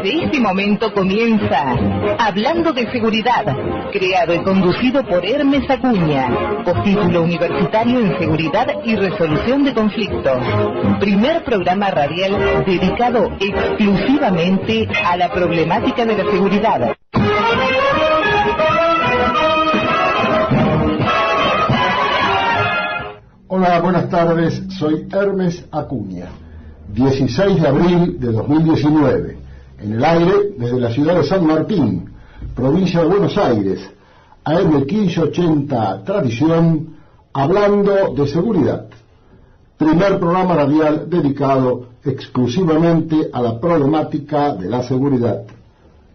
Desde este momento comienza Hablando de Seguridad, creado y conducido por Hermes Acuña, postítulo universitario en Seguridad y Resolución de Conflictos. Primer programa radial dedicado exclusivamente a la problemática de la seguridad. Hola, buenas tardes, soy Hermes Acuña. 16 de abril de 2019, en el aire desde la ciudad de San Martín, provincia de Buenos Aires, AM 1580 Tradición, hablando de seguridad. Primer programa radial dedicado exclusivamente a la problemática de la seguridad.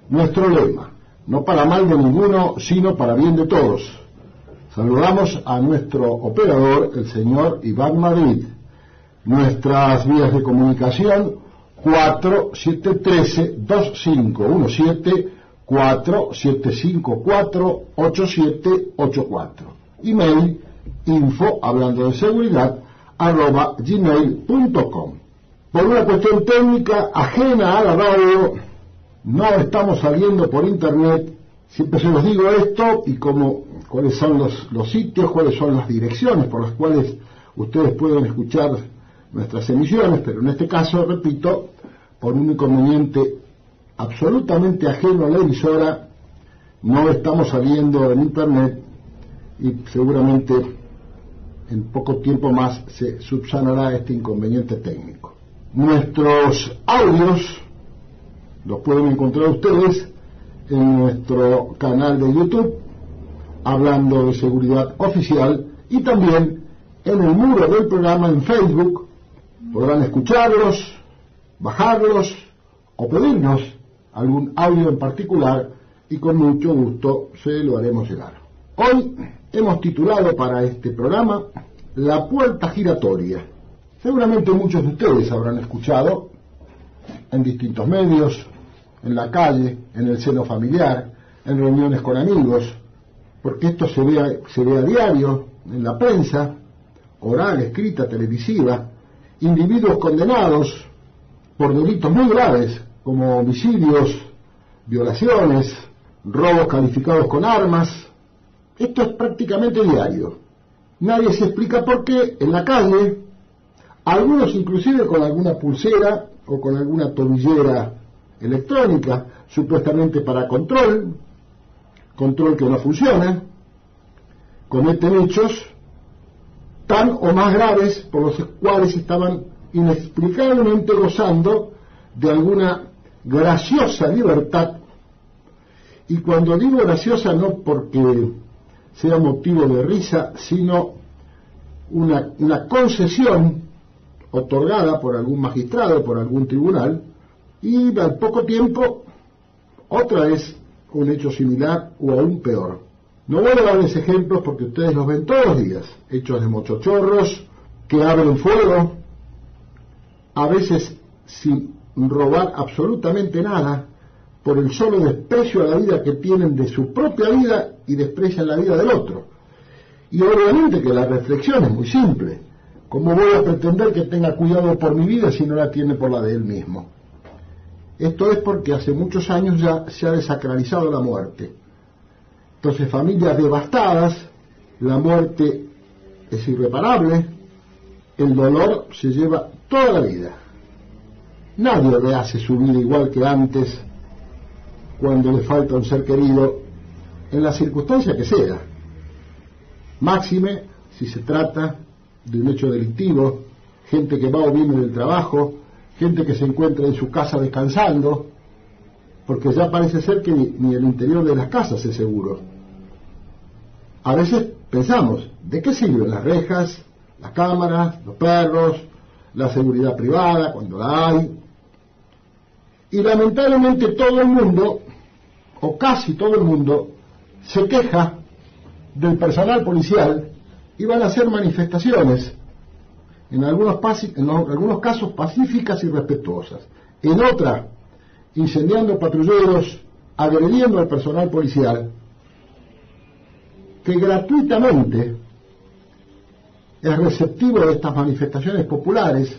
Nuestro lema, no para mal de ninguno, sino para bien de todos. Saludamos a nuestro operador, el señor Iván Madrid. Nuestras vías de comunicación 4713-2517, 4754-8784. Email info hablando de seguridad @gmail.com. Por una cuestión técnica ajena a la radio, no estamos saliendo por internet. Siempre se los digo esto y cuáles son los sitios, cuáles son las direcciones por las cuales ustedes pueden escuchar nuestras emisiones, pero en este caso, repito, por un inconveniente absolutamente ajeno a la emisora, no estamos saliendo en internet y seguramente en poco tiempo más se subsanará este inconveniente técnico. Nuestros audios los pueden encontrar ustedes en nuestro canal de YouTube, Hablando de Seguridad Oficial, y también en el muro del programa en Facebook. Podrán escucharlos, bajarlos o pedirnos algún audio en particular y con mucho gusto se lo haremos llegar. Hoy hemos titulado para este programa La Puerta Giratoria. Seguramente muchos de ustedes habrán escuchado en distintos medios, en la calle, en el seno familiar, en reuniones con amigos, porque esto se ve a diario en la prensa, oral, escrita, televisiva. Individuos condenados por delitos muy graves como homicidios, violaciones, robos calificados con armas. Esto es prácticamente diario. Nadie se explica por qué en la calle, algunos inclusive con alguna pulsera o con alguna tobillera electrónica, supuestamente para control que no funciona, cometen hechos tan o más graves por los cuales estaban inexplicablemente gozando de alguna graciosa libertad. Y cuando digo graciosa no porque sea motivo de risa, sino una concesión otorgada por algún magistrado, por algún tribunal, y al poco tiempo otra vez un hecho similar o aún peor. No voy a darles ejemplos porque ustedes los ven todos los días, hechos de mochochorros que abren fuego, a veces sin robar absolutamente nada, por el solo desprecio a la vida que tienen de su propia vida y desprecian la vida del otro. Y obviamente que la reflexión es muy simple. ¿Cómo voy a pretender que tenga cuidado por mi vida si no la tiene por la de él mismo? Esto es porque hace muchos años ya se ha desacralizado la muerte. Entonces, familias devastadas, la muerte es irreparable, el dolor se lleva toda la vida. Nadie rehace su vida igual que antes cuando le falta un ser querido, en la circunstancia que sea. Máxime si se trata de un hecho delictivo, gente que va o viene del trabajo, gente que se encuentra en su casa descansando, porque ya parece ser que ni el interior de las casas es seguro. A veces pensamos, ¿de qué sirven las rejas, las cámaras, los perros, la seguridad privada cuando la hay? Y lamentablemente todo el mundo, o casi todo el mundo, se queja del personal policial y van a hacer manifestaciones, en algunos casos pacíficas y respetuosas, en otras incendiando patrulleros, agrediendo al personal policial, que gratuitamente es receptivo de estas manifestaciones populares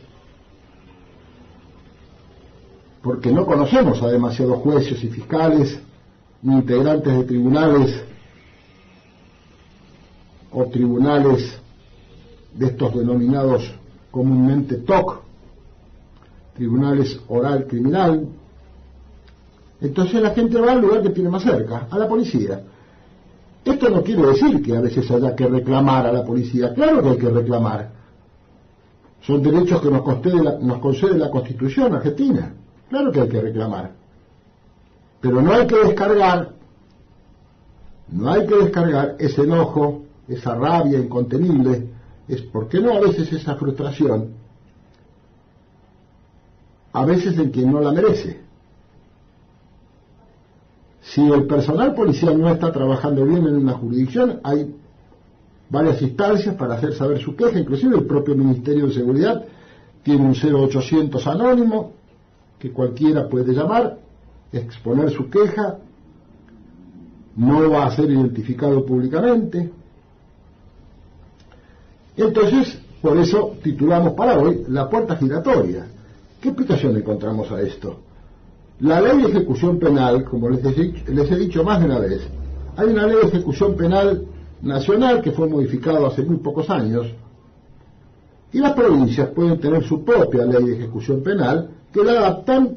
porque no conocemos a demasiados jueces y fiscales, ni integrantes de tribunales o tribunales de estos denominados comúnmente TOC, tribunales oral criminal. Entonces la gente va al lugar que tiene más cerca, a la policía. Esto no quiere decir que a veces haya que reclamar a la policía. Claro que hay que reclamar. Son derechos que nos concede la Constitución argentina. Claro que hay que reclamar. Pero no hay que descargar ese enojo, esa rabia incontenible, ¿por qué no a veces esa frustración? A veces en quien no la merece. Si el personal policial no está trabajando bien en una jurisdicción, hay varias instancias para hacer saber su queja, inclusive el propio Ministerio de Seguridad tiene un 0800 anónimo que cualquiera puede llamar, exponer su queja, no va a ser identificado públicamente. Entonces, por eso titulamos para hoy La puerta giratoria. ¿Qué explicación encontramos a esto? La ley de ejecución penal, como les he dicho más de una vez, hay una ley de ejecución penal nacional que fue modificada hace muy pocos años, y las provincias pueden tener su propia ley de ejecución penal que la adaptan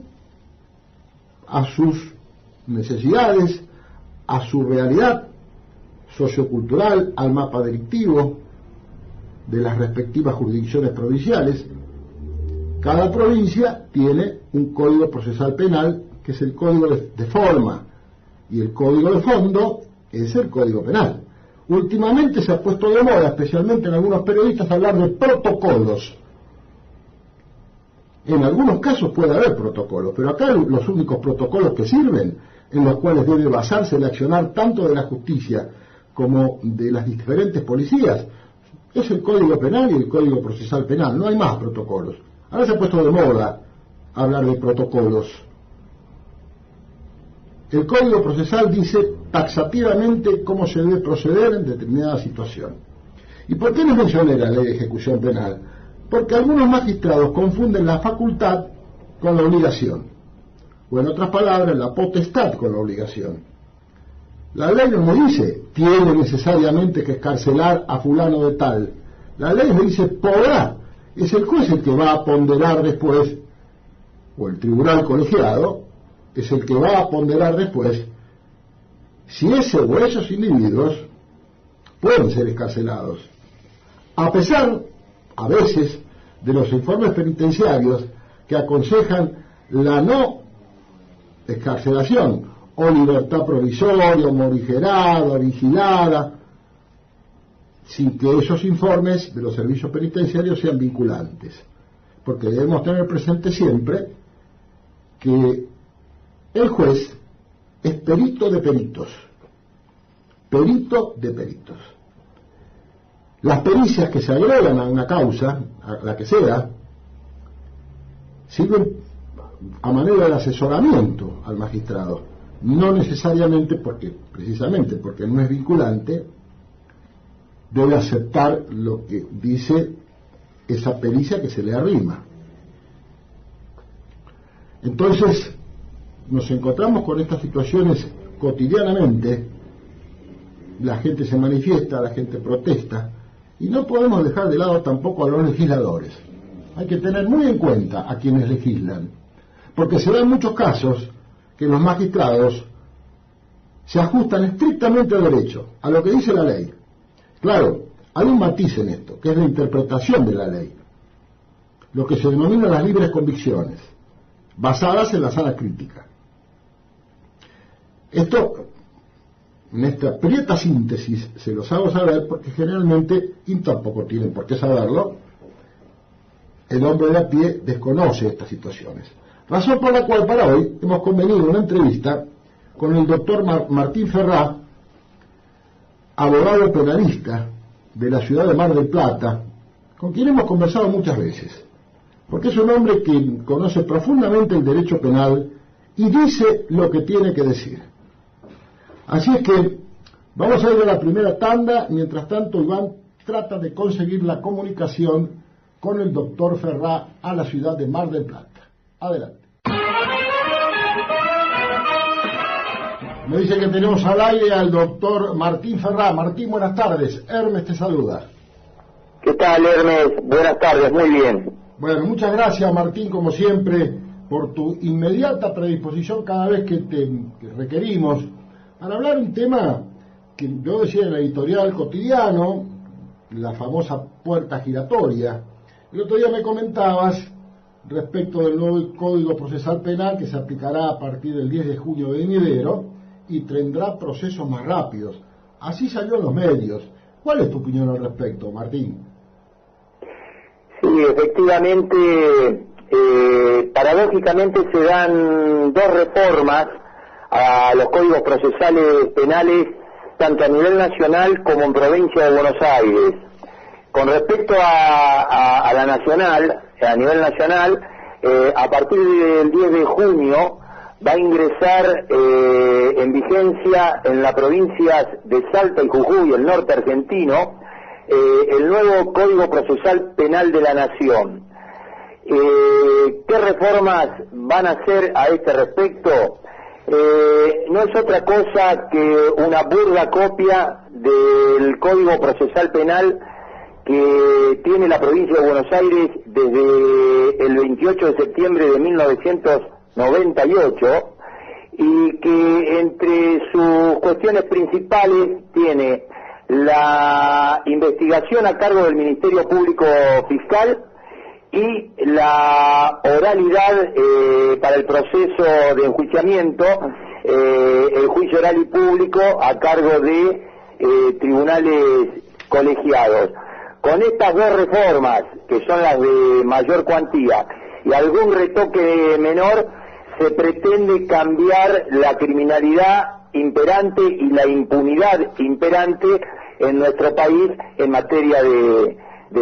a sus necesidades, a su realidad sociocultural, al mapa delictivo de las respectivas jurisdicciones provinciales. Cada provincia tiene un código procesal penal que es el código de forma, y el código de fondo es el código penal. Últimamente se ha puesto de moda, especialmente en algunos periodistas, hablar de protocolos. En algunos casos puede haber protocolos, pero acá los únicos protocolos que sirven, en los cuales debe basarse el accionar tanto de la justicia como de las diferentes policías, es el Código Penal y el Código Procesal Penal. No hay más protocolos. Ahora se ha puesto de moda hablar de protocolos. El Código Procesal dice taxativamente cómo se debe proceder en determinada situación. ¿Y por qué les mencioné la ley de ejecución penal? Porque algunos magistrados confunden la facultad con la obligación, o en otras palabras, la potestad con la obligación. La ley no me dice, tiene necesariamente que escarcelar a fulano de tal. La ley me dice, podrá. Es el juez el que va a ponderar después, o el tribunal colegiado, es el que va a ponderar después, si ese o esos individuos pueden ser escarcelados. A pesar, a veces, de los informes penitenciarios que aconsejan la no excarcelación, o libertad provisoria, o morigerada, vigilada, sin que esos informes de los servicios penitenciarios sean vinculantes. Porque debemos tener presente siempre que el juez es perito de peritos. Perito de peritos. Las pericias que se agregan a una causa, a la que sea, sirven a manera de asesoramiento al magistrado. No necesariamente precisamente porque no es vinculante, debe aceptar lo que dice esa pericia que se le arrima. Entonces, nos encontramos con estas situaciones cotidianamente. La gente se manifiesta, la gente protesta, y no podemos dejar de lado tampoco a los legisladores. Hay que tener muy en cuenta a quienes legislan, porque se dan muchos casos que los magistrados se ajustan estrictamente al derecho, a lo que dice la ley. Claro, hay un matiz en esto, que es la interpretación de la ley, lo que se denomina las libres convicciones, basadas en la sana crítica. Esto, en esta prieta síntesis, se los hago saber porque generalmente, y tampoco tienen por qué saberlo, el hombre de a pie desconoce estas situaciones. Razón por la cual para hoy hemos convenido una entrevista con el doctor Martín Ferrá, abogado penalista de la ciudad de Mar del Plata, con quien hemos conversado muchas veces, porque es un hombre que conoce profundamente el derecho penal y dice lo que tiene que decir. Así es que vamos a ir a la primera tanda. Mientras tanto, Iván trata de conseguir la comunicación con el doctor Ferrá a la ciudad de Mar del Plata. Adelante. Me dice que tenemos al aire al doctor Martín Ferrá. Martín, buenas tardes. Hermes te saluda. ¿Qué tal, Hermes? Buenas tardes, muy bien. Bueno, muchas gracias, Martín, como siempre, por tu inmediata predisposición cada vez que te requerimos para hablar un tema que yo decía en la editorial Cotidiano, la famosa puerta giratoria. El otro día me comentabas respecto del nuevo Código Procesal Penal que se aplicará a partir del 10 de junio de venidero y tendrá procesos más rápidos. Así salió en los medios. ¿Cuál es tu opinión al respecto, Martín? Sí, efectivamente, paradójicamente se dan dos reformas a los códigos procesales penales, tanto a nivel nacional como en provincia de Buenos Aires. Con respecto a la nacional, a nivel nacional, a partir del 10 de junio va a ingresar en vigencia en las provincias de Salta y Jujuy, el norte argentino, el nuevo Código Procesal Penal de la Nación. ¿Qué reformas van a hacer a este respecto? No es otra cosa que una burda copia del Código Procesal Penal que tiene la provincia de Buenos Aires desde el 28 de septiembre de 1998 y que entre sus cuestiones principales tiene la investigación a cargo del Ministerio Público Fiscal y la oralidad para el proceso de enjuiciamiento, el juicio oral y público a cargo de tribunales colegiados. Con estas dos reformas, que son las de mayor cuantía, y algún retoque menor, se pretende cambiar la criminalidad imperante y la impunidad imperante en nuestro país en materia de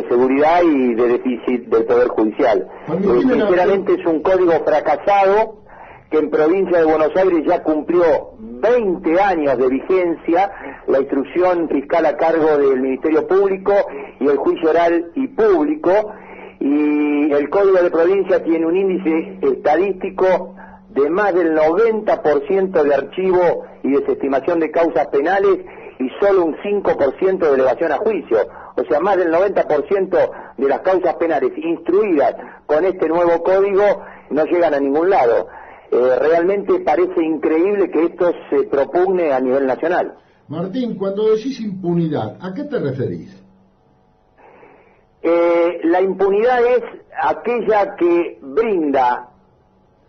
seguridad y de déficit del Poder Judicial. Sinceramente es un código fracasado que en provincia de Buenos Aires ya cumplió 20 años de vigencia, la instrucción fiscal a cargo del Ministerio Público y el juicio oral y público, y el código de provincia tiene un índice estadístico de más del 90% de archivo y desestimación de causas penales y solo un 5% de elevación a juicio. O sea, más del 90% de las causas penales instruidas con este nuevo código no llegan a ningún lado. Realmente parece increíble que esto se propugne a nivel nacional. Martín, cuando decís impunidad, ¿a qué te referís? La impunidad es aquella que brinda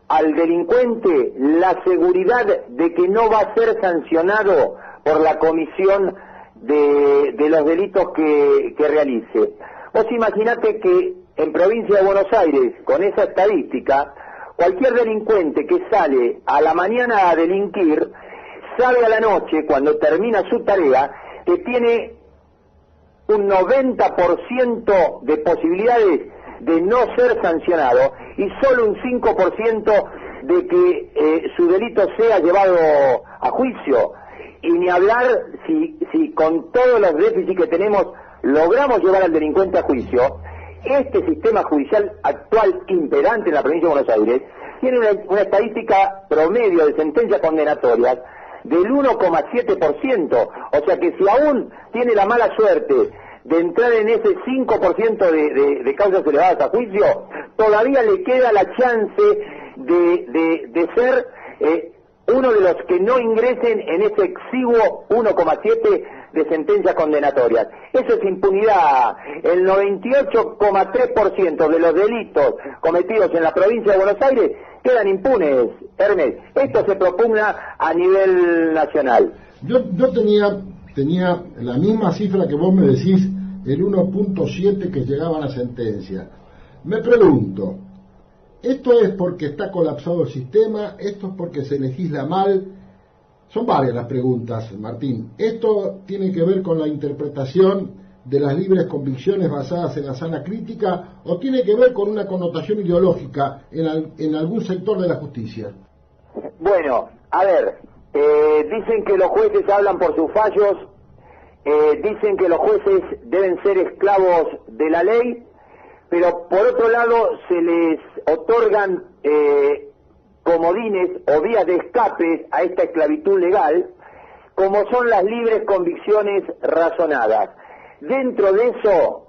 al delincuente la seguridad de que no va a ser sancionado por la comisión de los delitos que realice. Vos imaginate que en provincia de Buenos Aires, con esa estadística, cualquier delincuente que sale a la mañana a delinquir, sabe a la noche, cuando termina su tarea, que tiene un 90% de posibilidades de no ser sancionado y solo un 5% de que su delito sea llevado a juicio. Y ni hablar si con todos los déficits que tenemos logramos llevar al delincuente a juicio. Este sistema judicial actual imperante en la provincia de Buenos Aires tiene una estadística promedio de sentencias condenatorias del 1,7%, o sea que si aún tiene la mala suerte de entrar en ese 5% de causas elevadas a juicio, todavía le queda la chance de ser uno de los que no ingresen en ese exiguo 1,7% de sentencias condenatorias. Eso es impunidad. El 98,3% de los delitos cometidos en la provincia de Buenos Aires quedan impunes, Hermes. Esto se propugna a nivel nacional. Yo tenía la misma cifra que vos me decís, el 1,7 que llegaba a la sentencia. Me pregunto, ¿esto es porque está colapsado el sistema? ¿Esto es porque se legisla mal? Son varias las preguntas, Martín. ¿Esto tiene que ver con la interpretación de las libres convicciones basadas en la sana crítica o tiene que ver con una connotación ideológica en algún sector de la justicia? Bueno, a ver, dicen que los jueces hablan por sus fallos, dicen que los jueces deben ser esclavos de la ley, pero por otro lado se les otorgan comodines o vías de escape a esta esclavitud legal, como son las libres convicciones razonadas. Dentro de eso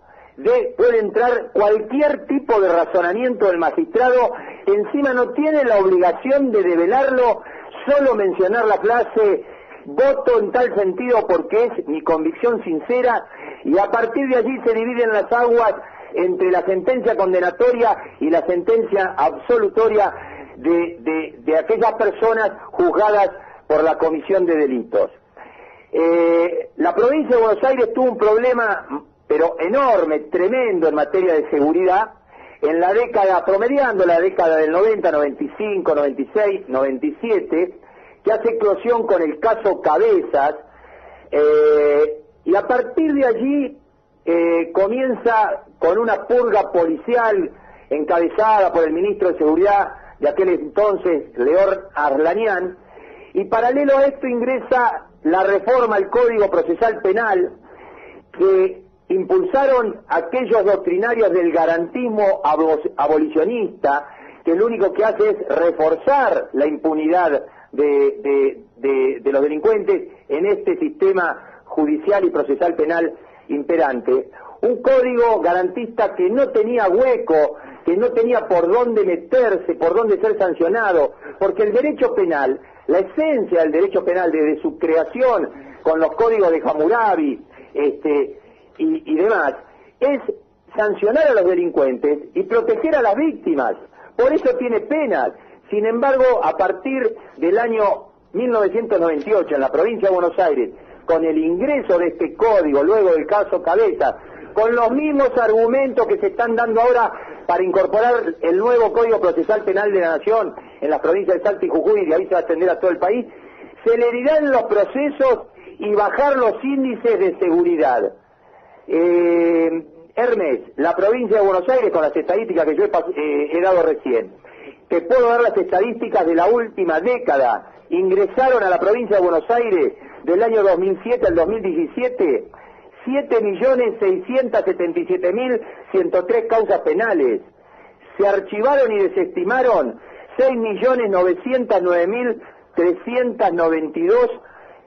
puede entrar cualquier tipo de razonamiento del magistrado, que encima no tiene la obligación de develarlo, solo mencionar la frase voto en tal sentido porque es mi convicción sincera, y a partir de allí se dividen las aguas entre la sentencia condenatoria y la sentencia absolutoria de aquellas personas juzgadas por la comisión de delitos. La provincia de Buenos Aires tuvo un problema, pero enorme, tremendo en materia de seguridad, en la década, promediando la década del 90, 95, 96, 97, que hace eclosión con el caso Cabezas, y a partir de allí comienza con una purga policial encabezada por el ministro de Seguridad de aquel entonces, León Arlanián, y paralelo a esto ingresa la reforma al Código Procesal Penal que impulsaron aquellos doctrinarios del garantismo abolicionista, que lo único que hace es reforzar la impunidad de los delincuentes en este sistema judicial y procesal penal imperante. Un código garantista que no tenía hueco, que no tenía por dónde meterse, por dónde ser sancionado, porque el derecho penal, la esencia del derecho penal desde su creación con los códigos de Hammurabi y demás, es sancionar a los delincuentes y proteger a las víctimas. Por eso tiene penas. Sin embargo, a partir del año 1998 en la provincia de Buenos Aires, con el ingreso de este código, luego del caso Cabezas, con los mismos argumentos que se están dando ahora para incorporar el nuevo Código Procesal Penal de la Nación en las provincias de Salta y Jujuy, y de ahí se va a extender a todo el país, celeridad en los procesos y bajar los índices de seguridad. Hermes, la provincia de Buenos Aires, con las estadísticas que yo he dado recién, te puedo dar las estadísticas de la última década. Ingresaron a la provincia de Buenos Aires del año 2007 al 2017 7.677.103 causas penales. Se archivaron y desestimaron 6.909.392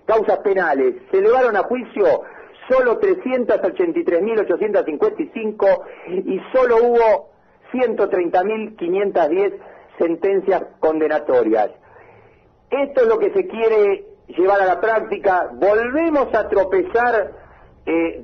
causas penales. Se elevaron a juicio solo 383.855 y solo hubo 130.510 sentencias condenatorias. Esto es lo que se quiere llevar a la práctica. Volvemos a tropezar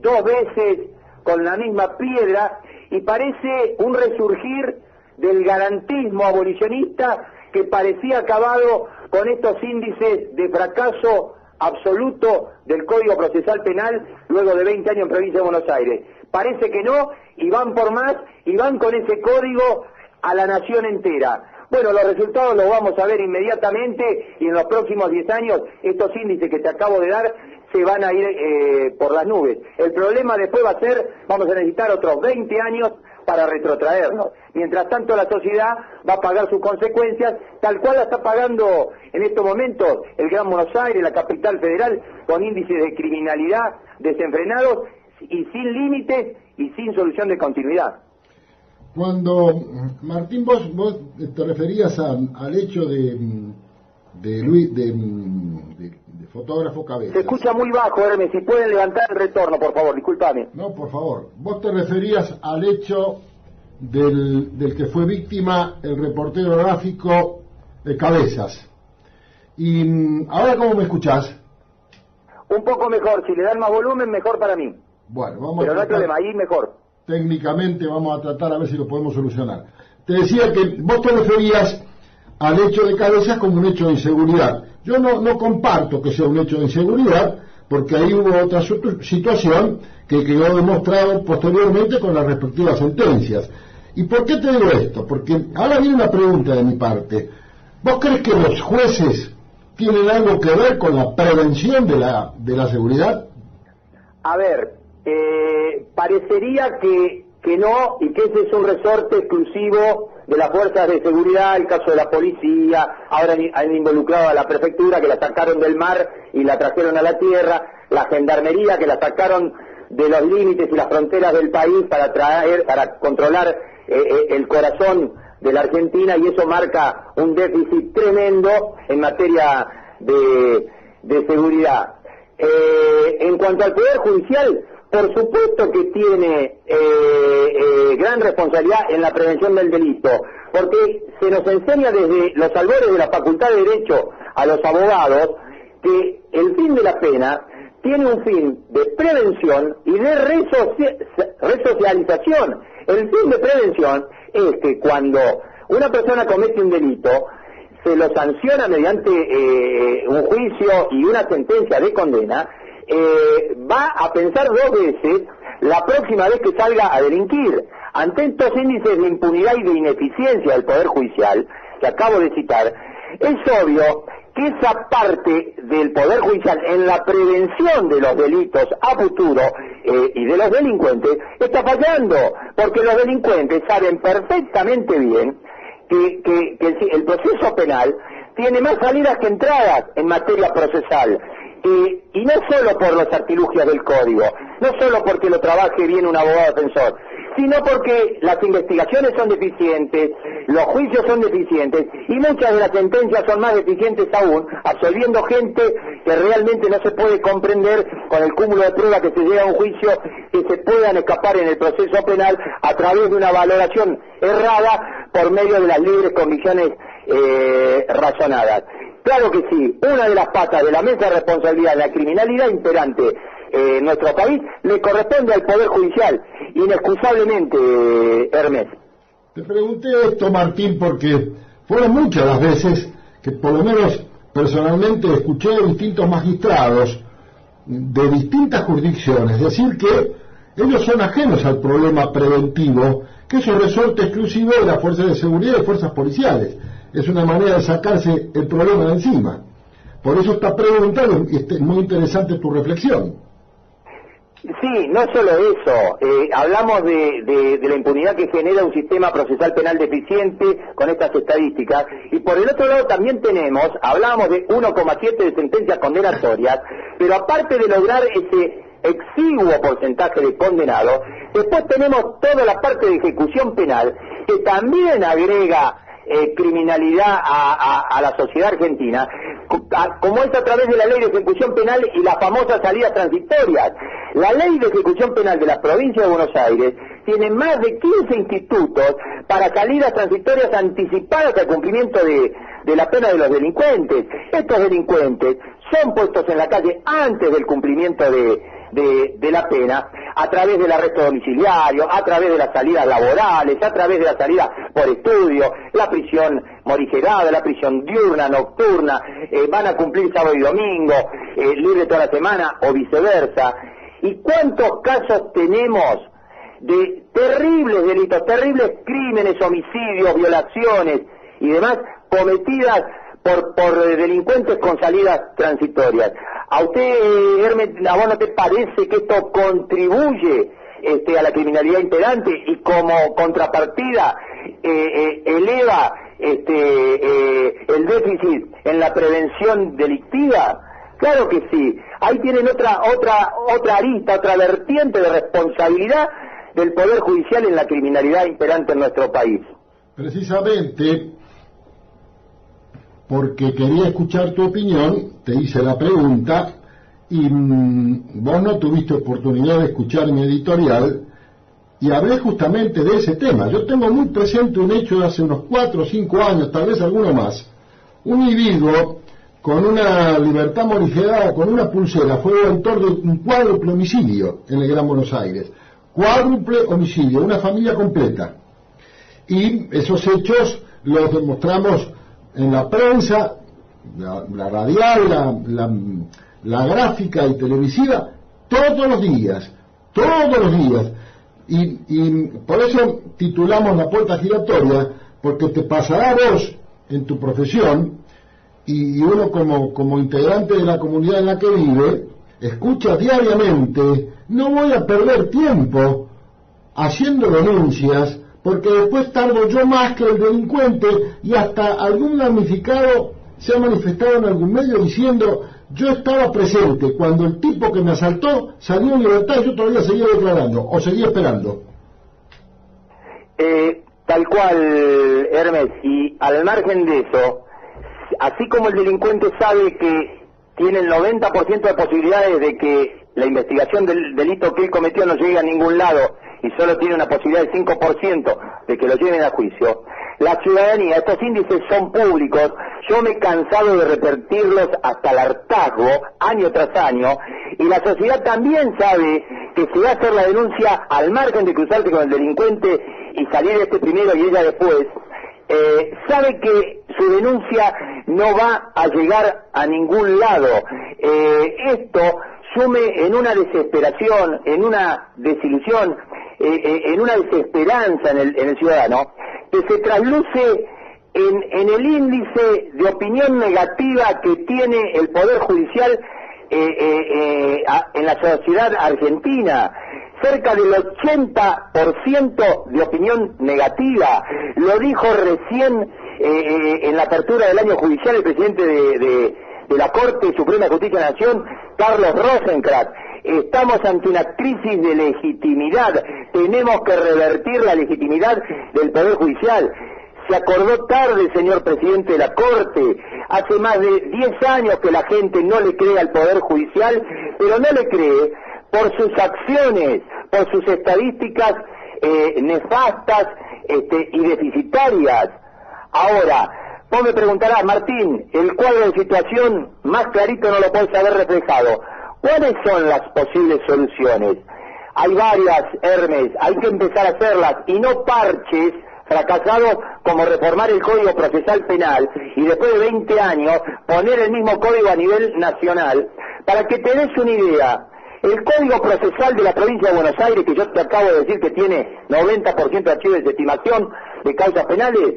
dos veces con la misma piedra, y parece un resurgir del garantismo abolicionista que parecía acabado con estos índices de fracaso absoluto del Código Procesal Penal luego de 20 años en provincia de Buenos Aires. Parece que no, y van por más, y van con ese código a la nación entera. Bueno, los resultados los vamos a ver inmediatamente, y en los próximos 10 años estos índices que te acabo de dar se van a ir por las nubes. El problema después va a ser, vamos a necesitar otros 20 años para retrotraernos. Mientras tanto, la sociedad va a pagar sus consecuencias, tal cual la está pagando en estos momentos el Gran Buenos Aires, la capital federal, con índices de criminalidad desenfrenados y sin límites y sin solución de continuidad. Cuando, Martín, vos te referías al hecho de fotógrafo Cabezas. Se escucha muy bajo, Hermes, si pueden levantar el retorno, por favor, discúlpame. No, por favor. Vos te referías al hecho del que fue víctima el reportero gráfico de Cabezas. Y ahora, ¿cómo me escuchás? Un poco mejor, si le dan más volumen, mejor para mí. Bueno, vamos Pero a no hay problema, ahí mejor. Técnicamente vamos a tratar a ver si lo podemos solucionar. Te decía que vos te referías al hecho de Cabezas como un hecho de inseguridad. Yo no comparto que sea un hecho de inseguridad, porque ahí hubo otra situación que quedó demostrado posteriormente con las respectivas sentencias. ¿Y por qué te digo esto? Porque ahora viene una pregunta de mi parte. ¿Vos crees que los jueces tienen algo que ver con la prevención de la seguridad? A ver, parecería que no, y que ese es un resorte exclusivo de las fuerzas de seguridad, el caso de la policía. Ahora han involucrado a la prefectura, que la sacaron del mar y la trajeron a la tierra, la gendarmería, que la sacaron de los límites y las fronteras del país para controlar el corazón de la Argentina, y eso marca un déficit tremendo en materia de seguridad. En cuanto al Poder Judicial, por supuesto que tiene gran responsabilidad en la prevención del delito, porque se nos enseña desde los albores de la Facultad de Derecho a los abogados que el fin de la pena tiene un fin de prevención y de resocialización. El fin de prevención es que cuando una persona comete un delito, se lo sanciona mediante un juicio y una sentencia de condena, va a pensar 2 veces la próxima vez que salga a delinquir. Ante estos índices de impunidad y de ineficiencia del Poder Judicial, que acabo de citar, es obvio que esa parte del Poder Judicial en la prevención de los delitos a futuro y de los delincuentes está fallando, porque los delincuentes saben perfectamente bien que el proceso penal tiene más salidas que entradas en materia procesal, y no solo por los artilugios del código, no solo porque lo trabaje bien un abogado defensor, sino porque las investigaciones son deficientes, los juicios son deficientes, y muchas de las sentencias son más deficientes aún, absolviendo gente que realmente no se puede comprender con el cúmulo de pruebas que se llega a un juicio, que se puedan escapar en el proceso penal a través de una valoración errada por medio de las libres convicciones razonadas. Claro que sí, una de las patas de la mesa de responsabilidad de la criminalidad imperante en nuestro país le corresponde al Poder Judicial, inexcusablemente, Hermes. Te pregunté esto, Martín, porque fueron muchas las veces que, por lo menos personalmente, escuché a distintos magistrados de distintas jurisdicciones decir que ellos son ajenos al problema preventivo, que eso es resorte exclusivo de las fuerzas de seguridad y fuerzas policiales. Es una manera de sacarse el problema de encima. Por eso está preguntando, y es muy interesante tu reflexión. Sí, no solo eso, hablamos de la impunidad que genera un sistema procesal penal deficiente con estas estadísticas, y por el otro lado también hablamos de 1,7 de sentencias condenatorias, pero aparte de lograr ese exiguo porcentaje de condenados, después tenemos toda la parte de ejecución penal, que también agrega criminalidad a la sociedad argentina, como es a través de la ley de ejecución penal y las famosas salidas transitorias. La ley de ejecución penal de la provincia de Buenos Aires tiene más de 15 institutos para salidas transitorias anticipadas al cumplimiento de la pena de los delincuentes. Estos delincuentes son puestos en la calle antes del cumplimiento de la pena, a través del arresto domiciliario, a través de las salidas laborales, a través de la salida por estudio, la prisión morigerada, la prisión diurna, nocturna, van a cumplir sábado y domingo, libre toda la semana o viceversa. ¿Y cuántos casos tenemos de terribles delitos, terribles crímenes, homicidios, violaciones y demás cometidas por delincuentes con salidas transitorias? ¿A usted, Hermes, a vos no te parece que esto contribuye a la criminalidad imperante y como contrapartida eleva el déficit en la prevención delictiva? Claro que sí. Ahí tienen otra arista, otra vertiente de responsabilidad del Poder Judicial en la criminalidad imperante en nuestro país. Precisamente porque quería escuchar tu opinión, te hice la pregunta y vos no tuviste oportunidad de escuchar mi editorial y hablé justamente de ese tema. Yo tengo muy presente un hecho de hace unos 4 o 5 años, tal vez alguno más. Un individuo con una libertad morigerada, con una pulsera, fue autor de un cuádruple homicidio en el Gran Buenos Aires. Cuádruple homicidio, una familia completa. Y esos hechos los demostramos en la prensa, la radial, la gráfica y televisiva, todos los días. Y por eso titulamos La Puerta Giratoria, porque te pasará a vos en tu profesión, y uno como integrante de la comunidad en la que vive, escucha diariamente: no voy a perder tiempo haciendo denuncias, porque después tardo yo más que el delincuente, y hasta algún damnificado se ha manifestado en algún medio diciendo: yo estaba presente cuando el tipo que me asaltó salió en libertad y yo todavía seguía declarando, o seguía esperando. Tal cual, Hermes, y al margen de eso, así como el delincuente sabe que tiene el 90% de posibilidades de que la investigación del delito que él cometió no llegue a ningún lado y solo tiene una posibilidad del 5% de que lo lleven a juicio, la ciudadanía, estos índices son públicos, yo me he cansado de repetirlos hasta el hartazgo, año tras año, y la sociedad también sabe que si va a hacer la denuncia al margen de cruzarse con el delincuente y salir este primero y ella después, sabe que su denuncia no va a llegar a ningún lado. Esto sume en una desesperación, en una desilusión, en una desesperanza en el ciudadano, que se trasluce en el índice de opinión negativa que tiene el Poder Judicial en la sociedad argentina. Cerca del 80% de opinión negativa. Lo dijo recién en la apertura del año judicial el presidente de la Corte Suprema de Justicia de la Nación, Carlos Rosenkrantz. Estamos ante una crisis de legitimidad. Tenemos que revertir la legitimidad del Poder Judicial. Se acordó tarde, señor presidente de la Corte. Hace más de 10 años que la gente no le cree al Poder Judicial, pero no le cree por sus acciones, por sus estadísticas nefastas y deficitarias. Ahora, vos me preguntarás, Martín, el cuadro de situación más clarito no lo podés haber reflejado. ¿Cuáles son las posibles soluciones? Hay varias, Hermes, hay que empezar a hacerlas, y no parches fracasados como reformar el Código Procesal Penal y después de 20 años poner el mismo código a nivel nacional. Para que te des una idea, el Código Procesal de la Provincia de Buenos Aires, que yo te acabo de decir que tiene 90% de archivos de desestimación de causas penales,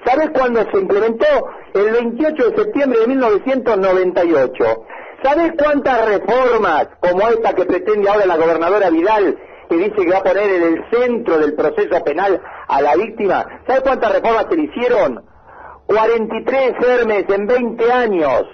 ¿sabés cuándo se implementó? El 28 de septiembre de 1998. ¿Sabés cuántas reformas, como esta que pretende ahora la gobernadora Vidal, que dice que va a poner en el centro del proceso penal a la víctima? ¿Sabés cuántas reformas se le hicieron? 43, Hermes, en 20 años.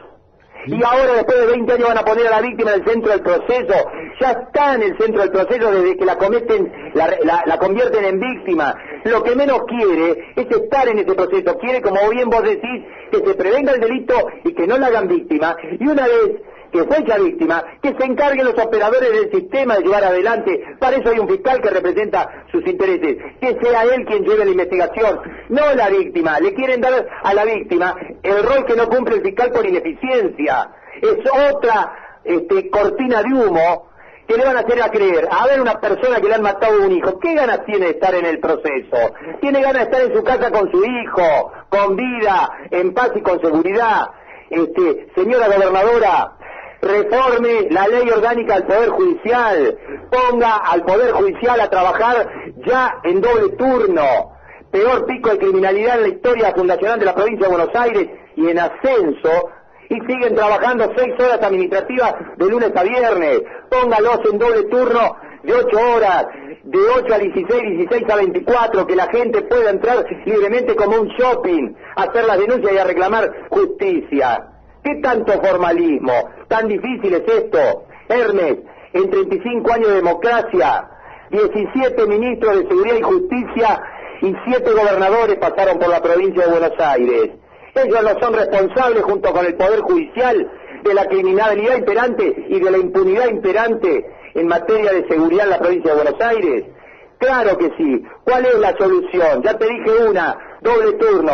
Y ahora, después de 20 años, van a poner a la víctima en el centro del proceso. Ya está en el centro del proceso desde que la cometen, la convierten en víctima. Lo que menos quiere es estar en ese proceso. Quiere, como bien vos decís, que se prevenga el delito y que no la hagan víctima. Y una vez que fue hecha víctima, que se encarguen los operadores del sistema de llevar adelante. Para eso hay un fiscal que representa sus intereses. Que sea él quien lleve la investigación, no la víctima. Le quieren dar a la víctima el rol que no cumple el fiscal por ineficiencia. Es otra cortina de humo que le van a hacer a creer. A ver, una persona que le han matado a un hijo, ¿qué ganas tiene de estar en el proceso? Tiene ganas de estar en su casa con su hijo, con vida, en paz y con seguridad. Señora gobernadora, reforme la ley orgánica del Poder Judicial, ponga al Poder Judicial a trabajar ya en doble turno. Peor pico de criminalidad en la historia fundacional de la provincia de Buenos Aires y en ascenso, y siguen trabajando 6 horas administrativas de lunes a viernes. Póngalos en doble turno de 8 horas, de 8 a 16, 16 a 24, que la gente pueda entrar libremente como un shopping, a hacer las denuncias y a reclamar justicia. ¿Qué tanto formalismo? ¿Tan difícil es esto? Hermes, en 35 años de democracia, 17 ministros de Seguridad y Justicia y 7 gobernadores pasaron por la provincia de Buenos Aires. Ellos no son responsables, junto con el Poder Judicial, de la criminalidad imperante y de la impunidad imperante en materia de seguridad en la provincia de Buenos Aires. Claro que sí. ¿Cuál es la solución? Ya te dije una, doble turno.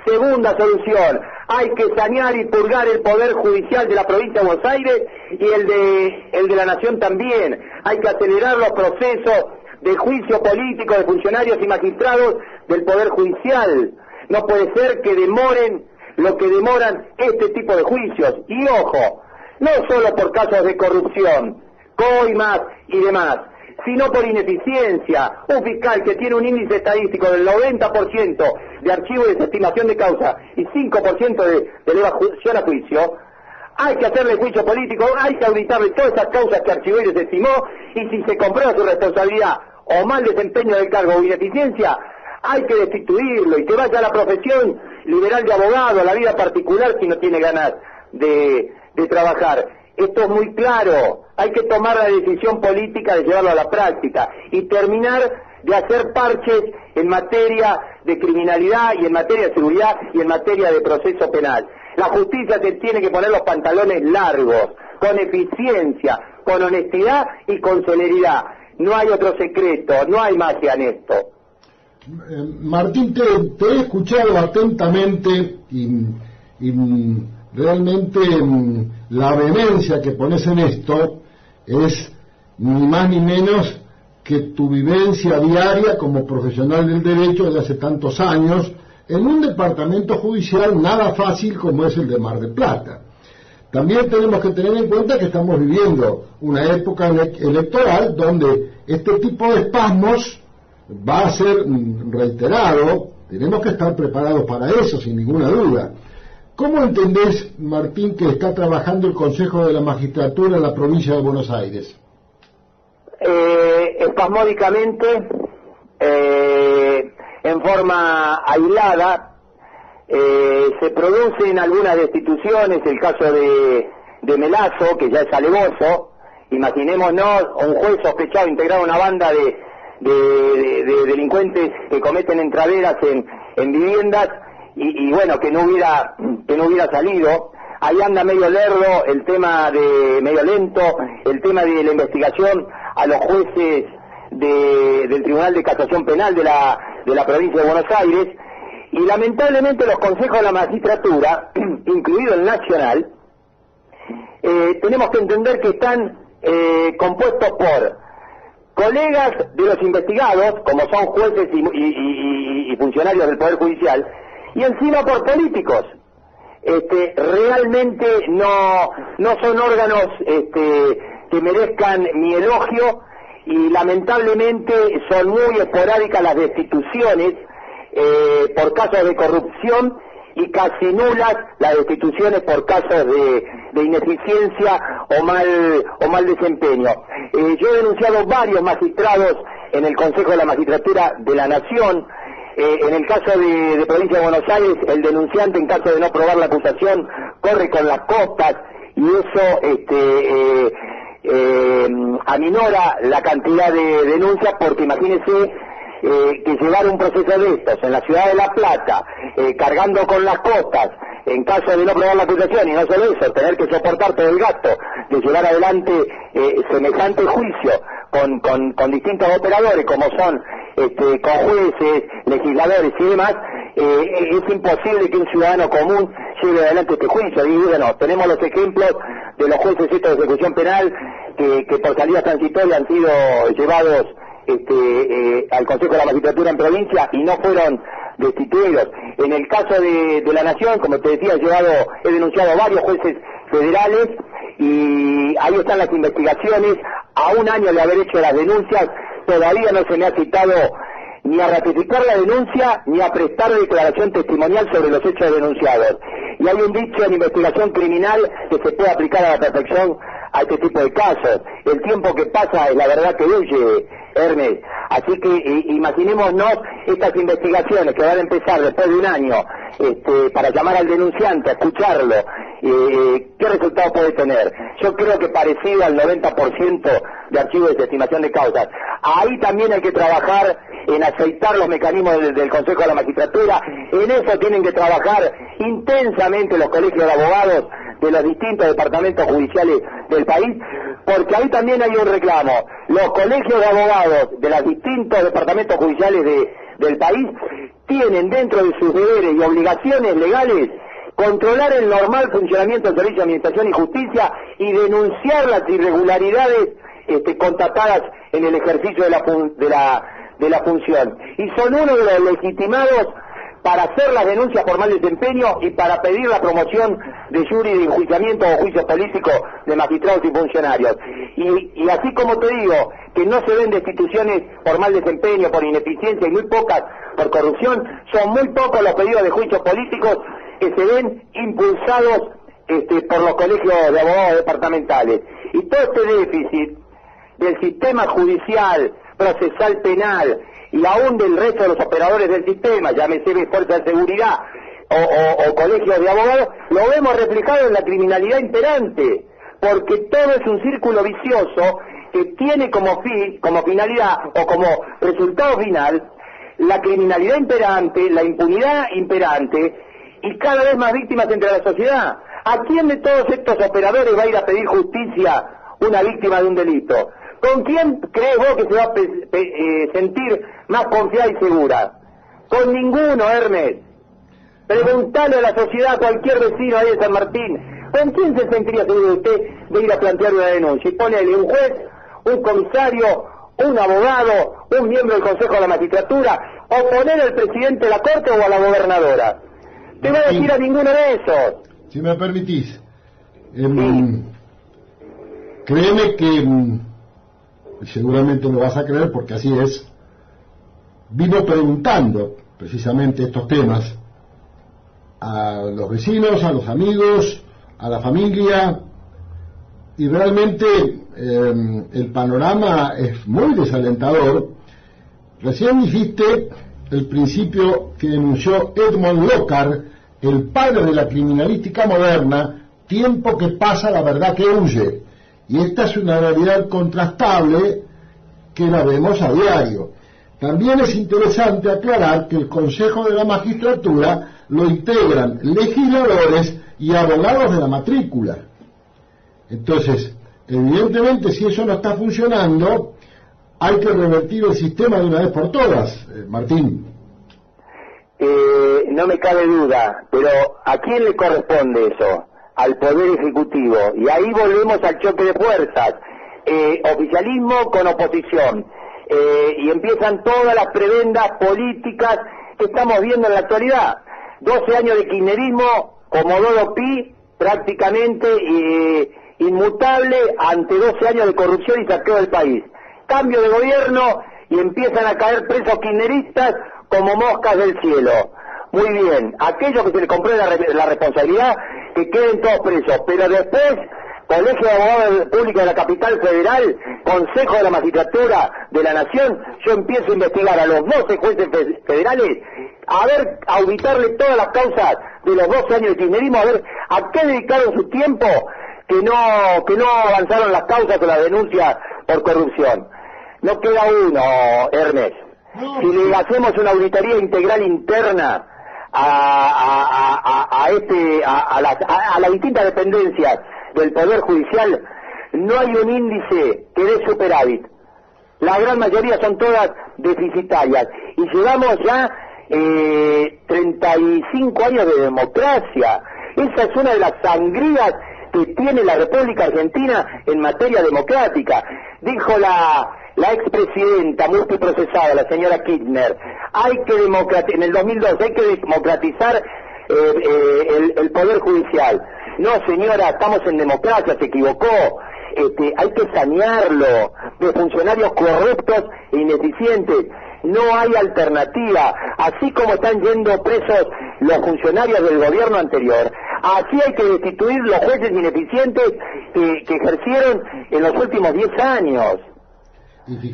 Segunda solución, hay que sanear y purgar el Poder Judicial de la provincia de Buenos Aires y el de la Nación también. Hay que acelerar los procesos de juicio político de funcionarios y magistrados del Poder Judicial. No puede ser que demoren lo que demoran este tipo de juicios. Y ojo, no solo por casos de corrupción, coimas y demás, sino por ineficiencia. Un fiscal que tiene un índice estadístico del 90% de archivo de desestimación de causa y 5% de elevación a juicio, hay que hacerle juicio político, hay que auditarle todas esas causas que archivó y desestimó, y si se comprueba su responsabilidad o mal desempeño del cargo o ineficiencia, hay que destituirlo y que vaya a la profesión liberal de abogado, a la vida particular, si no tiene ganas de trabajar. Esto es muy claro, hay que tomar la decisión política de llevarlo a la práctica y terminar de hacer parches en materia de criminalidad y en materia de seguridad y en materia de proceso penal. La justicia se tiene que poner los pantalones largos, con eficiencia, con honestidad y con celeridad. No hay otro secreto, no hay magia en esto. Martín, te he escuchado atentamente y realmente la vehemencia que pones en esto es ni más ni menos que tu vivencia diaria como profesional del derecho desde hace tantos años en un departamento judicial nada fácil como es el de Mar del Plata. También tenemos que tener en cuenta que estamos viviendo una época electoral donde este tipo de espasmos va a ser reiterado. Tenemos que estar preparados para eso, sin ninguna duda. ¿Cómo entendés, Martín, que está trabajando el Consejo de la Magistratura en la provincia de Buenos Aires? Espasmódicamente, en forma aislada, se producen algunas destituciones, el caso de Melazo, que ya es alevoso. Imaginémonos un juez sospechado integrado a una banda de delincuentes que cometen entraderas en viviendas y bueno, que no hubiera salido. Ahí anda medio lerdo el tema medio lento, el tema de la investigación a los jueces del Tribunal de Casación Penal de la provincia de Buenos Aires, y lamentablemente los consejos de la magistratura, incluido el nacional, tenemos que entender que están compuestos por colegas de los investigados, como son jueces y funcionarios del Poder Judicial, y encima por políticos. Realmente no son órganos que merezcan mi elogio, y lamentablemente son muy esporádicas las destituciones por casos de corrupción, y casi nulas las destituciones por casos de ineficiencia o mal desempeño. Yo he denunciado varios magistrados en el Consejo de la Magistratura de la Nación. En el caso de Provincia de Buenos Aires, el denunciante, en caso de no probar la acusación, corre con las costas, y eso aminora la cantidad de denuncias, porque imagínense que llevar un proceso de estos en la ciudad de La Plata, cargando con las costas, en caso de no probar la acusación, y no solo eso, tener que soportar todo el gasto de llevar adelante semejante juicio con distintos operadores, como son con jueces, legisladores y demás, es imposible que un ciudadano común lleve adelante este juicio. Y bueno, tenemos los ejemplos de los jueces estos de ejecución penal que por salida transitoria han sido llevados al Consejo de la Magistratura en provincia y no fueron destituidos. En el caso de la Nación, como te decía, he denunciado a varios jueces federales, y ahí están las investigaciones. A un año de haber hecho las denuncias, todavía no se me ha citado ni a ratificar la denuncia ni a prestar declaración testimonial sobre los hechos denunciados. Y hay un dicho en investigación criminal que se puede aplicar a la perfección a este tipo de casos: el tiempo que pasa es la verdad que huye, Hermes. Así que imaginémonos estas investigaciones que van a empezar después de un año, para llamar al denunciante, a escucharlo, ¿qué resultado puede tener? Yo creo que parecido al 90% de archivos de estimación de causas. Ahí también hay que trabajar en aceitar los mecanismos del Consejo de la Magistratura. En eso tienen que trabajar intensamente los colegios de abogados de los distintos departamentos judiciales del país, porque ahí también hay un reclamo. Los colegios de abogados de los distintos departamentos judiciales del país tienen dentro de sus deberes y obligaciones legales controlar el normal funcionamiento del Servicio de Administración y Justicia y denunciar las irregularidades constatadas en el ejercicio de la función. Y son uno de los legitimados para hacer las denuncias por mal desempeño y para pedir la promoción de jury de enjuiciamiento o juicios políticos de magistrados y funcionarios. Y así como te digo que no se ven destituciones por mal desempeño, por ineficiencia, y muy pocas por corrupción, son muy pocos los pedidos de juicios políticos que se ven impulsados por los colegios de abogados departamentales. Y todo este déficit del sistema judicial, procesal, penal, y aún del resto de los operadores del sistema, llámese fuerzas de seguridad o colegios de abogados, lo vemos reflejado en la criminalidad imperante, porque todo es un círculo vicioso que tiene como finalidad o como resultado final la criminalidad imperante, la impunidad imperante y cada vez más víctimas entre la sociedad. ¿A quién de todos estos operadores va a ir a pedir justicia una víctima de un delito? ¿Con quién crees vos que se va a sentir más confiada y segura? Con ninguno, Hermes. Preguntale a la sociedad, a cualquier vecino ahí de San Martín, ¿con quién se sentiría seguro usted de ir a plantear una denuncia? Y ponele un juez, un comisario, un abogado, un miembro del Consejo de la Magistratura, o poner al presidente de la Corte o a la gobernadora. Te va a decir a ninguno de esos. Si me permitís, créeme que seguramente lo vas a creer porque así es. Vino preguntando precisamente estos temas a los vecinos, a los amigos, a la familia, y realmente el panorama es muy desalentador. Recién dijiste el principio que denunció Edmond Lockhart, el padre de la criminalística moderna: tiempo que pasa, la verdad que huye. Y esta es una realidad contrastable que la vemos a diario. También es interesante aclarar que el Consejo de la Magistratura lo integran legisladores y abogados de la matrícula. Entonces, evidentemente, si eso no está funcionando, hay que revertir el sistema de una vez por todas, Martín. No me cabe duda, pero ¿a quién le corresponde eso? Al Poder Ejecutivo. Y ahí volvemos al choque de fuerzas. Oficialismo con oposición. Y empiezan todas las prebendas políticas que estamos viendo en la actualidad. 12 años de kirchnerismo, Comodoro Pi, prácticamente inmutable ante 12 años de corrupción y saqueo del país. Cambio de gobierno y empiezan a caer presos kirchneristas como moscas del cielo. Muy bien, aquellos que se les compró la responsabilidad, que queden todos presos, pero después, Colegio de Abogados Públicos de la Capital Federal, Consejo de la Magistratura de la Nación, yo empiezo a investigar a los 12 jueces federales, a auditarle todas las causas de los 12 años de kirchnerismo, a ver a qué dedicaron su tiempo que no avanzaron las causas o las denuncias por corrupción. No queda uno, Hermes. Si le hacemos una auditoría integral interna a las distintas dependencias del Poder Judicial, no hay un índice que dé superávit. La gran mayoría son todas deficitarias. Y llevamos ya 35 años de democracia. Esa es una de las sangrías que tiene la República Argentina en materia democrática. Dijo la expresidenta multiprocesada, la señora Kirchner, en el 2002 hay que democratizar el Poder Judicial. No, señora, estamos en democracia, se equivocó. Hay que sanearlo de funcionarios corruptos e ineficientes. No hay alternativa. Así como están yendo presos los funcionarios del gobierno anterior, así hay que destituir los jueces ineficientes que ejercieron en los últimos 10 años.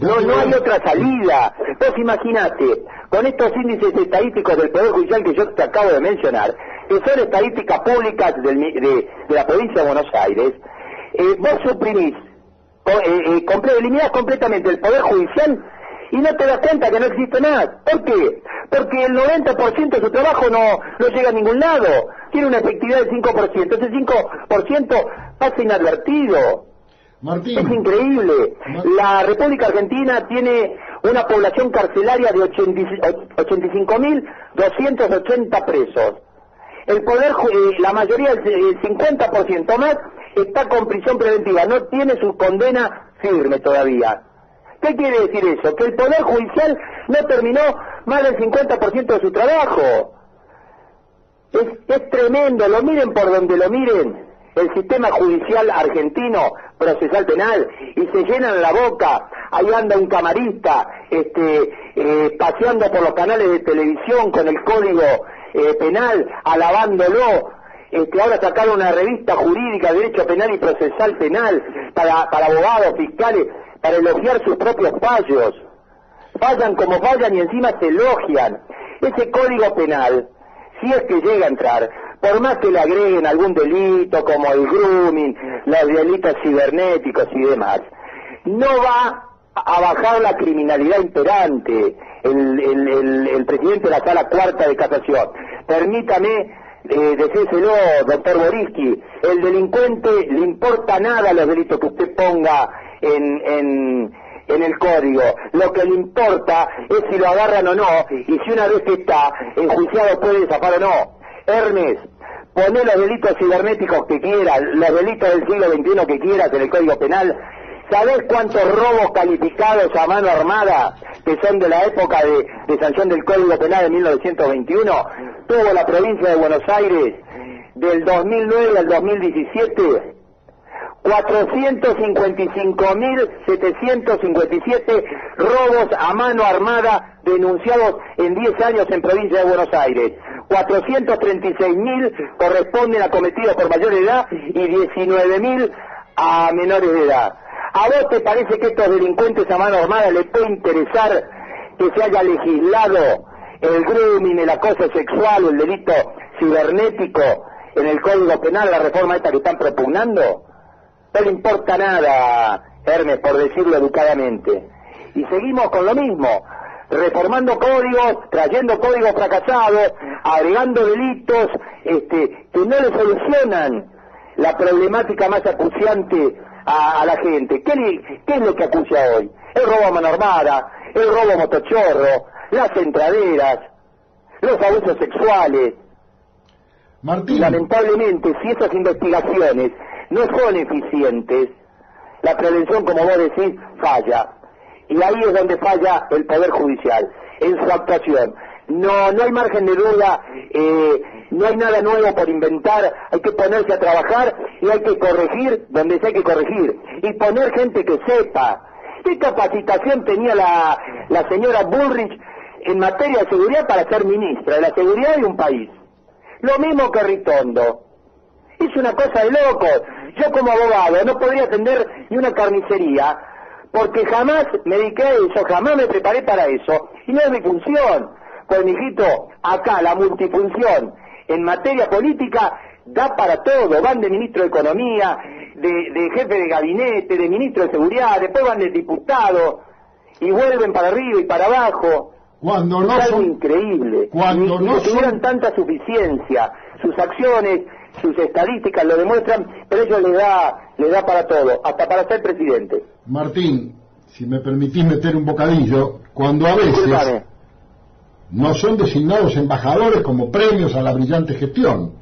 No hay otra salida. Vos imaginate, con estos índices estadísticos del Poder Judicial que yo te acabo de mencionar, que son estadísticas públicas de la provincia de Buenos Aires, vos suprimís, eliminás completamente el Poder Judicial y no te das cuenta que no existe más. ¿Por qué? Porque el 90% de su trabajo no llega a ningún lado. Tiene una efectividad del 5%. Ese 5% pasa inadvertido. Martín. Es increíble. La República Argentina tiene una población carcelaria de 85.280 presos. La mayoría, el 50% más, está con prisión preventiva, no tiene su condena firme todavía. ¿Qué quiere decir eso? Que el Poder Judicial no terminó más del 50% de su trabajo. Es tremendo, lo miren por donde lo miren, el sistema judicial argentino, procesal penal, y se llenan la boca. Ahí anda un camarista paseando por los canales de televisión con el código penal, alabándolo. Ahora sacaron una revista jurídica de derecho penal y procesal penal para abogados, fiscales, para elogiar sus propios fallos. Fallan como fallan y encima se elogian. Ese código penal, si es que llega a entrar, por más que le agreguen algún delito como el grooming, los delitos cibernéticos y demás, no va a bajar la criminalidad imperante, el presidente de la Sala Cuarta de Casación. Permítame decírselo, doctor Boriski, el delincuente le importa nada los delitos que usted ponga en el código. Lo que le importa es si lo agarran o no, y si una vez que está enjuiciado puede zafar o no. Hermes, poné los delitos cibernéticos que quieras, los delitos del siglo XXI que quieras en el Código Penal. ¿Sabés cuántos robos calificados a mano armada, que son de la época de sanción del Código Penal de 1921, tuvo la provincia de Buenos Aires del 2009 al 2017? 455.757 robos a mano armada denunciados en 10 años en provincia de Buenos Aires. 436.000 corresponden a cometidos por mayores de edad y 19.000 a menores de edad. ¿A vos te parece que estos delincuentes a mano armada les puede interesar que se haya legislado el grooming, el acoso sexual o el delito cibernético en el Código Penal, la reforma esta que están propugnando? No le importa nada, Hermes, por decirlo educadamente. Y seguimos con lo mismo, reformando códigos, trayendo códigos fracasados, agregando delitos que no le solucionan la problemática más acuciante a la gente. ¿Qué es lo que acucia hoy? El robo a mano armada, el robo motochorro, las entraderas, los abusos sexuales. Martín. Y lamentablemente, si esas investigaciones no son eficientes, la prevención, como vos decís, falla. Y ahí es donde falla el Poder Judicial, en su actuación. No hay margen de duda, no hay nada nuevo por inventar, hay que ponerse a trabajar y hay que corregir donde se hay que corregir. Y poner gente que sepa. ¿Qué capacitación tenía la señora Bullrich en materia de seguridad para ser ministra de la seguridad de un país? Lo mismo que Ritondo. Es una cosa de locos. Yo como abogado no podría atender ni una carnicería, porque jamás me dediqué a eso, jamás me preparé para eso, y no es mi función. Pues, mijito, acá la multifunción en materia política da para todo. Van de ministro de Economía, de jefe de gabinete, de ministro de Seguridad, después van de diputado, y vuelven para arriba y para abajo. Cuando no es algo son, increíble. Cuando y no tuvieran tanta suficiencia, sus acciones, sus estadísticas lo demuestran, pero ellos les da para todo, hasta para ser presidente. Martín, si me permitís meter un bocadillo, cuando a veces Disculpame. no son designados embajadores como premios a la brillante gestión,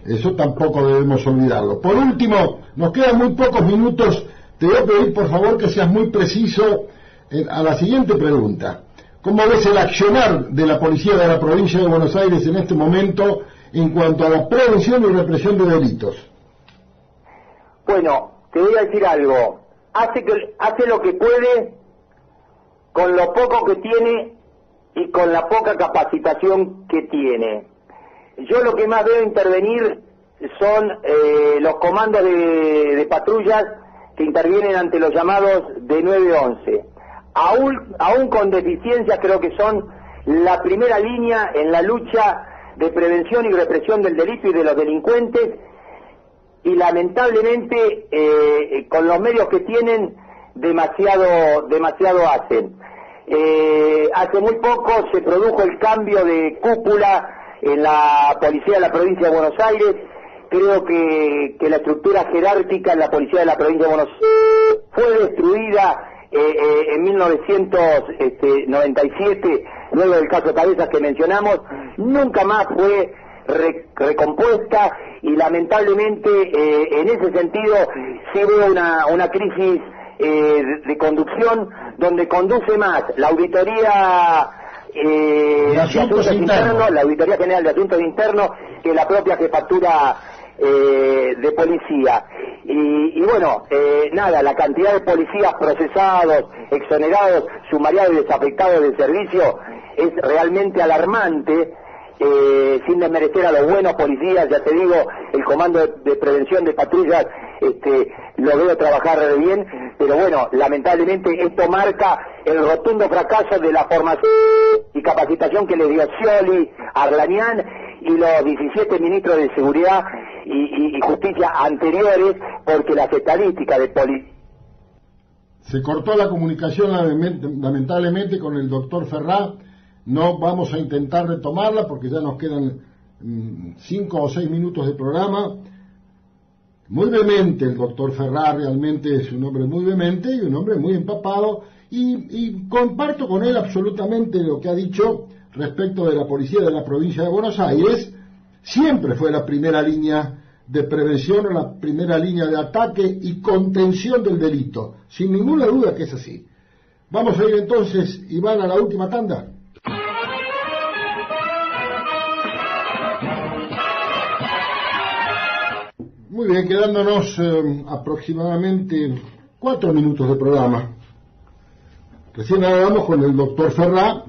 eso tampoco debemos olvidarlo. Por último, nos quedan muy pocos minutos, te voy a pedir por favor que seas muy preciso a la siguiente pregunta. ¿Cómo ves el accionar de la policía de la provincia de Buenos Aires en este momento en cuanto a la prevención y represión de delitos? Bueno, te voy a decir algo. Hace lo que puede con lo poco que tiene y con la poca capacitación que tiene. Yo lo que más veo intervenir son los comandos de patrullas que intervienen ante los llamados de 911. Aún con deficiencias, creo que son la primera línea en la lucha de prevención y represión del delito y de los delincuentes, y lamentablemente con los medios que tienen demasiado hacen. Hace muy poco se produjo el cambio de cúpula en la policía de la provincia de Buenos Aires. Creo que la estructura jerárquica en la policía de la provincia de Buenos Aires fue destruida en 1997, luego del caso Cabezas que mencionamos, nunca más fue recompuesta, y lamentablemente en ese sentido sí veo una crisis de conducción, donde conduce más la auditoría de Asuntos Internos, la Auditoría General de Asuntos Internos, que la propia jefatura de policía. Y bueno, nada, la cantidad de policías procesados, exonerados, sumariados y desafectados del servicio es realmente alarmante, sin desmerecer a los buenos policías. Ya te digo, el comando de prevención de patrullas lo veo trabajar bien, pero bueno, lamentablemente esto marca el rotundo fracaso de la formación y capacitación que le dio Scioli, Arlanian y los 17 ministros de Seguridad y Justicia anteriores, porque las estadísticas de policía... Se cortó la comunicación lamentablemente con el doctor Ferrá. No vamos a intentar retomarla porque ya nos quedan 5 o 6 minutos de programa. Muy vehemente el doctor Ferrá, realmente es un hombre muy vehemente y un hombre muy empapado, y comparto con él absolutamente lo que ha dicho respecto de la policía de la provincia de Buenos Aires. Siempre fue la primera línea de prevención o la primera línea de ataque y contención del delito, sin ninguna duda que es así. Vamos a ir entonces, Iván, a la última tanda. Muy bien, quedándonos aproximadamente 4 minutos de programa. Recién hablamos con el doctor Ferrá,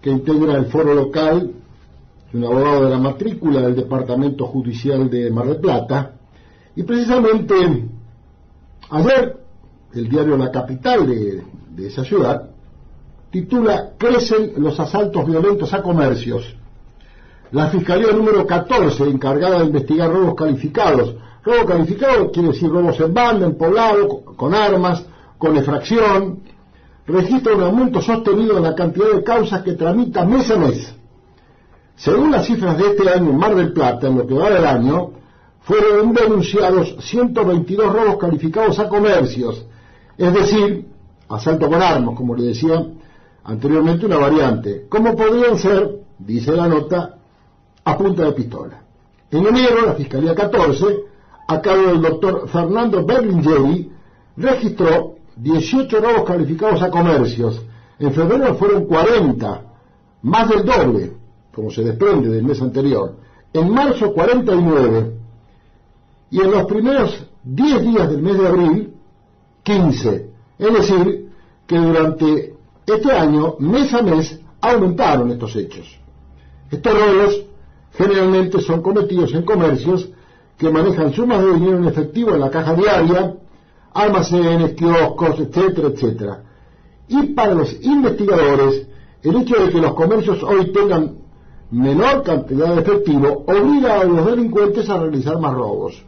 que integra el foro local, un abogado de la matrícula del Departamento Judicial de Mar del Plata, y precisamente ayer el diario La Capital de esa ciudad titula "Crecen los asaltos violentos a comercios". La Fiscalía número 14, encargada de investigar robos calificados. Robo calificado quiere decir robos en banda, en poblado, con armas, con efracción. Registra un aumento sostenido en la cantidad de causas que tramita mes a mes. Según las cifras de este año en Mar del Plata, en lo que va del año, fueron denunciados 122 robos calificados a comercios, es decir, asalto con armas, como le decía anteriormente, una variante, como podrían ser, dice la nota, a punta de pistola. En enero, la Fiscalía 14, a cargo del doctor Fernando Berlingeri, registró 18 robos calificados a comercios. En febrero fueron 40, más del doble, como se desprende del mes anterior. En marzo 49, y en los primeros 10 días del mes de abril 15. Es decir, que durante este año, mes a mes, aumentaron estos hechos. Estos robos generalmente son cometidos en comercios que manejan sumas de dinero en efectivo en la caja diaria, almacenes, kioscos, etcétera, etcétera. Y para los investigadores, el hecho de que los comercios hoy tengan menor cantidad de efectivo obliga a los delincuentes a realizar más robos.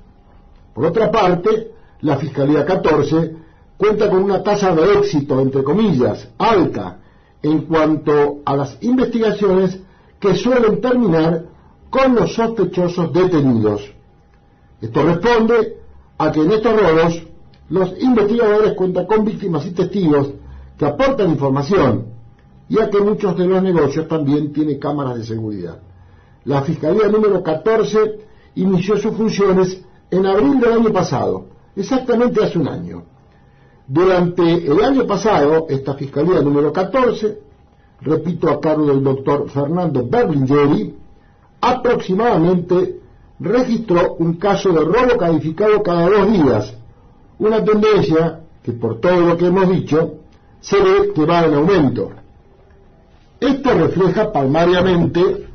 Por otra parte, la Fiscalía 14 cuenta con una tasa de éxito, entre comillas, alta, en cuanto a las investigaciones que suelen terminar con los sospechosos detenidos. Esto responde a que en estos robos los investigadores cuentan con víctimas y testigos que aportan información, y a que muchos de los negocios también tienen cámaras de seguridad. La Fiscalía número 14 inició sus funciones en abril del año pasado, exactamente hace un año. Durante el año pasado, esta Fiscalía número 14, repito, a cargo del doctor Fernando Berlingeri, aproximadamente registró un caso de robo calificado cada 2 días, una tendencia que, por todo lo que hemos dicho, se ve que va en aumento. Esto refleja palmariamente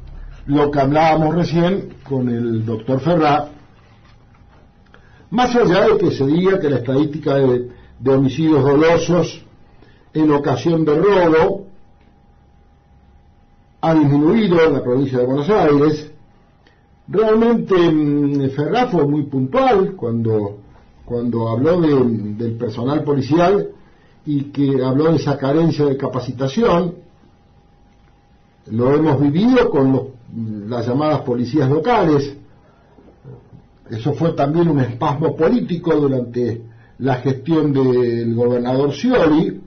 lo que hablábamos recién con el doctor Ferrá, más allá de que se diga que la estadística de homicidios dolosos en ocasión de robo ha disminuido en la provincia de Buenos Aires. Realmente Ferrá fue muy puntual cuando habló del personal policial y que habló de esa carencia de capacitación. Lo hemos vivido con las llamadas policías locales. Eso fue también un espasmo político durante la gestión del gobernador Scioli.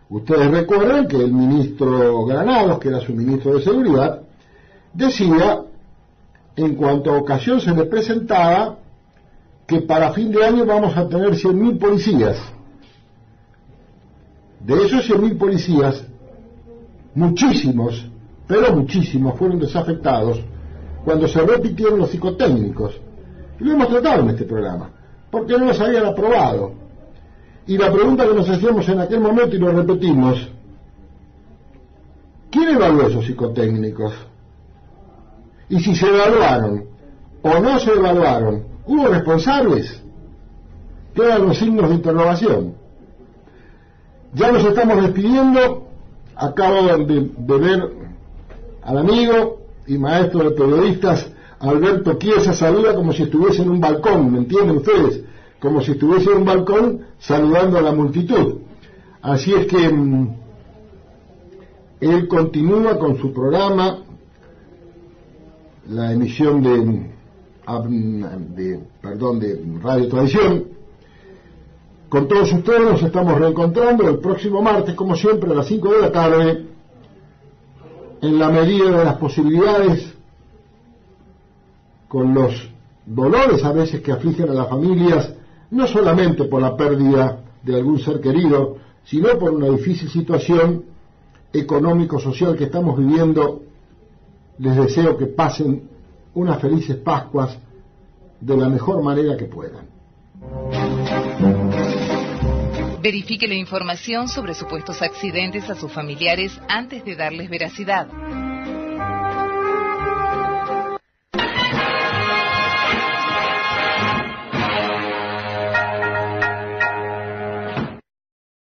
Ustedes recuerdan que el ministro Granados, que era su ministro de Seguridad, decía, en cuanto a ocasión se le presentaba, que para fin de año vamos a tener 100.000 policías. De esos 100.000 policías, muchísimos, pero muchísimos, fueron desafectados cuando se repitieron los psicotécnicos. Y lo hemos tratado en este programa, porque no los habían aprobado. Y la pregunta que nos hacíamos en aquel momento, y lo repetimos, ¿quién evaluó esos psicotécnicos? Y si se evaluaron o no se evaluaron, ¿hubo responsables? Quedan los signos de interrogación. Ya nos estamos despidiendo. Acabo de ver al amigo y maestro de periodistas Alberto Chiesa, saluda como si estuviese en un balcón, ¿me entienden ustedes? Como si estuviese en un balcón saludando a la multitud. Así es que él continúa con su programa, la emisión de Radio Tradición. Con todos ustedes nos estamos reencontrando el próximo martes, como siempre, a las 5 de la tarde, en la medida de las posibilidades, con los dolores a veces que afligen a las familias, no solamente por la pérdida de algún ser querido, sino por una difícil situación económico-social que estamos viviendo. Les deseo que pasen unas felices Pascuas de la mejor manera que puedan. Verifique la información sobre supuestos accidentes a sus familiares antes de darles veracidad.